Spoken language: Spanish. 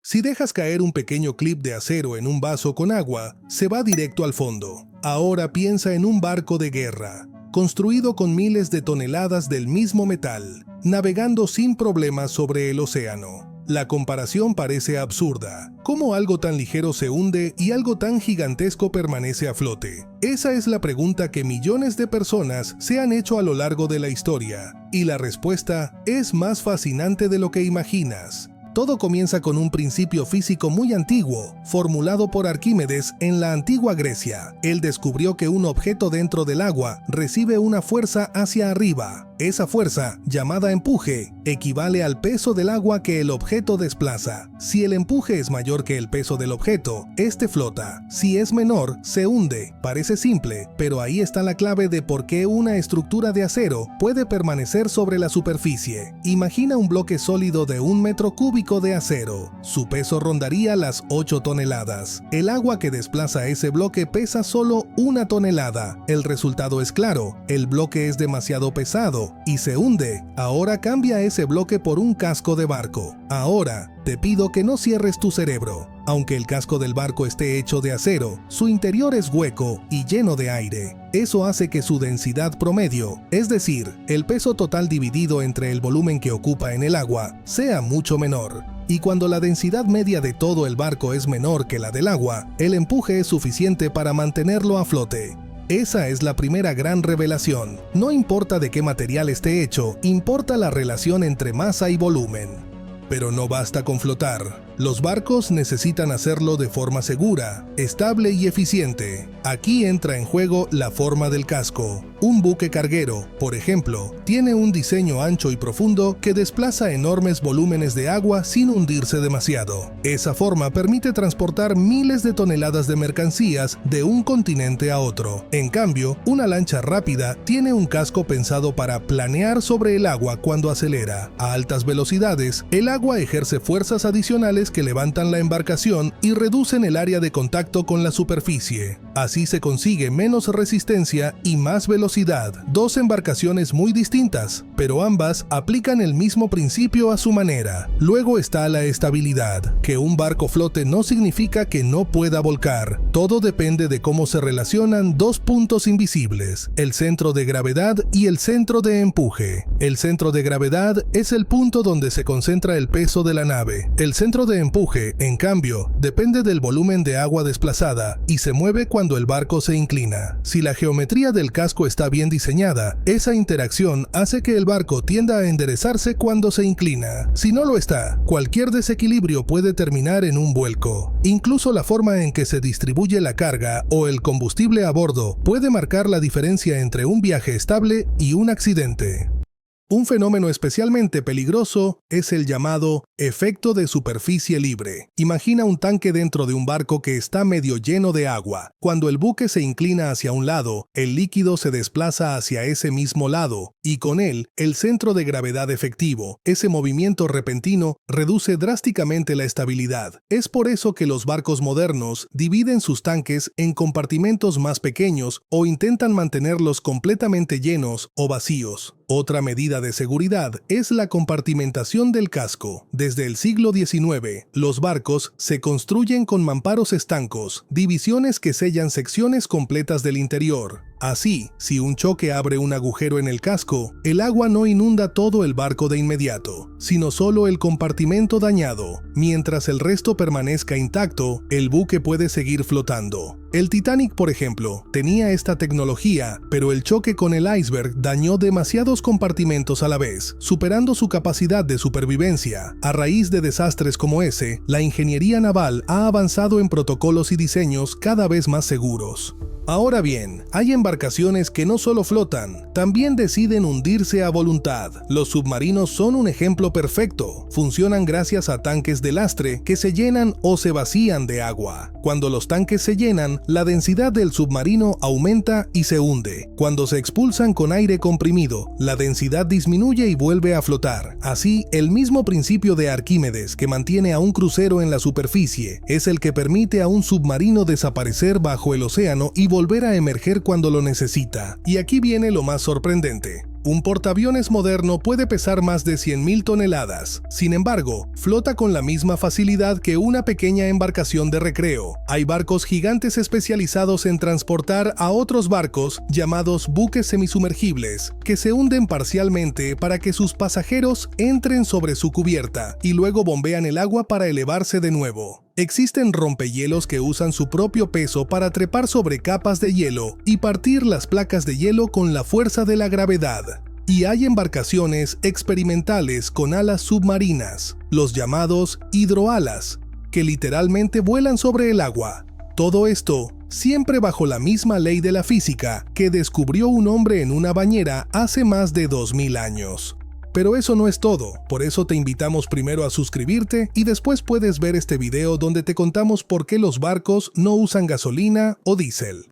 Si dejas caer un pequeño clip de acero en un vaso con agua, se va directo al fondo. Ahora piensa en un barco de guerra, construido con miles de toneladas del mismo metal, navegando sin problemas sobre el océano. La comparación parece absurda. ¿Cómo algo tan ligero se hunde y algo tan gigantesco permanece a flote? Esa es la pregunta que millones de personas se han hecho a lo largo de la historia, y la respuesta es más fascinante de lo que imaginas. Todo comienza con un principio físico muy antiguo, formulado por Arquímedes en la antigua Grecia. Él descubrió que un objeto dentro del agua recibe una fuerza hacia arriba. Esa fuerza, llamada empuje, equivale al peso del agua que el objeto desplaza. Si el empuje es mayor que el peso del objeto, este flota. Si es menor, se hunde. Parece simple, pero ahí está la clave de por qué una estructura de acero puede permanecer sobre la superficie. Imagina un bloque sólido de 1 metro cúbico de acero. Su peso rondaría las 8 toneladas. El agua que desplaza ese bloque pesa solo 1 tonelada. El resultado es claro, el bloque es demasiado pesado y se hunde. Ahora cambia ese bloque por un casco de barco. Ahora, te pido que no cierres tu cerebro. Aunque el casco del barco esté hecho de acero, su interior es hueco y lleno de aire. Eso hace que su densidad promedio, es decir, el peso total dividido entre el volumen que ocupa en el agua, sea mucho menor. Y cuando la densidad media de todo el barco es menor que la del agua, el empuje es suficiente para mantenerlo a flote. Esa es la primera gran revelación. No importa de qué material esté hecho, importa la relación entre masa y volumen. Pero no basta con flotar. Los barcos necesitan hacerlo de forma segura, estable y eficiente. Aquí entra en juego la forma del casco. Un buque carguero, por ejemplo, tiene un diseño ancho y profundo que desplaza enormes volúmenes de agua sin hundirse demasiado. Esa forma permite transportar miles de toneladas de mercancías de un continente a otro. En cambio, una lancha rápida tiene un casco pensado para planear sobre el agua cuando acelera. A altas velocidades, el agua ejerce fuerzas adicionales que levantan la embarcación y reducen el área de contacto con la superficie. Así se consigue menos resistencia y más velocidad. Dos embarcaciones muy distintas, pero ambas aplican el mismo principio a su manera. Luego está la estabilidad. Que un barco flote no significa que no pueda volcar. Todo depende de cómo se relacionan dos puntos invisibles, el centro de gravedad y el centro de empuje. El centro de gravedad es el punto donde se concentra el peso de la nave. El centro de empuje, en cambio, depende del volumen de agua desplazada y se mueve cuando el barco se inclina. Si la geometría del casco está bien diseñada, esa interacción hace que el barco tienda a enderezarse cuando se inclina. Si no lo está, cualquier desequilibrio puede terminar en un vuelco. Incluso la forma en que se distribuye la carga o el combustible a bordo puede marcar la diferencia entre un viaje estable y un accidente. Un fenómeno especialmente peligroso es el llamado efecto de superficie libre. Imagina un tanque dentro de un barco que está medio lleno de agua. Cuando el buque se inclina hacia un lado, el líquido se desplaza hacia ese mismo lado, y con él, el centro de gravedad efectivo. Ese movimiento repentino reduce drásticamente la estabilidad. Es por eso que los barcos modernos dividen sus tanques en compartimentos más pequeños o intentan mantenerlos completamente llenos o vacíos. Otra medida de seguridad es la compartimentación del casco. Desde el siglo XIX, los barcos se construyen con mamparos estancos, divisiones que sellan secciones completas del interior. Así, si un choque abre un agujero en el casco, el agua no inunda todo el barco de inmediato, sino solo el compartimento dañado. Mientras el resto permanezca intacto, el buque puede seguir flotando. El Titanic, por ejemplo, tenía esta tecnología, pero el choque con el iceberg dañó demasiados compartimentos a la vez, superando su capacidad de supervivencia. A raíz de desastres como ese, la ingeniería naval ha avanzado en protocolos y diseños cada vez más seguros. Ahora bien, hay embarcaciones que no solo flotan, también deciden hundirse a voluntad. Los submarinos son un ejemplo perfecto. Funcionan gracias a tanques de lastre que se llenan o se vacían de agua. Cuando los tanques se llenan, la densidad del submarino aumenta y se hunde. Cuando se expulsan con aire comprimido, la densidad disminuye y vuelve a flotar. Así, el mismo principio de Arquímedes que mantiene a un crucero en la superficie es el que permite a un submarino desaparecer bajo el océano y volver a emerger cuando lo necesita. Y aquí viene lo más sorprendente. Un portaaviones moderno puede pesar más de 100.000 toneladas. Sin embargo, flota con la misma facilidad que una pequeña embarcación de recreo. Hay barcos gigantes especializados en transportar a otros barcos, llamados buques semisumergibles, que se hunden parcialmente para que sus pasajeros entren sobre su cubierta y luego bombean el agua para elevarse de nuevo. Existen rompehielos que usan su propio peso para trepar sobre capas de hielo y partir las placas de hielo con la fuerza de la gravedad. Y hay embarcaciones experimentales con alas submarinas, los llamados hidroalas, que literalmente vuelan sobre el agua. Todo esto siempre bajo la misma ley de la física que descubrió un hombre en una bañera hace más de 2000 años. Pero eso no es todo, por eso te invitamos primero a suscribirte y después puedes ver este video donde te contamos por qué los barcos no usan gasolina o diésel.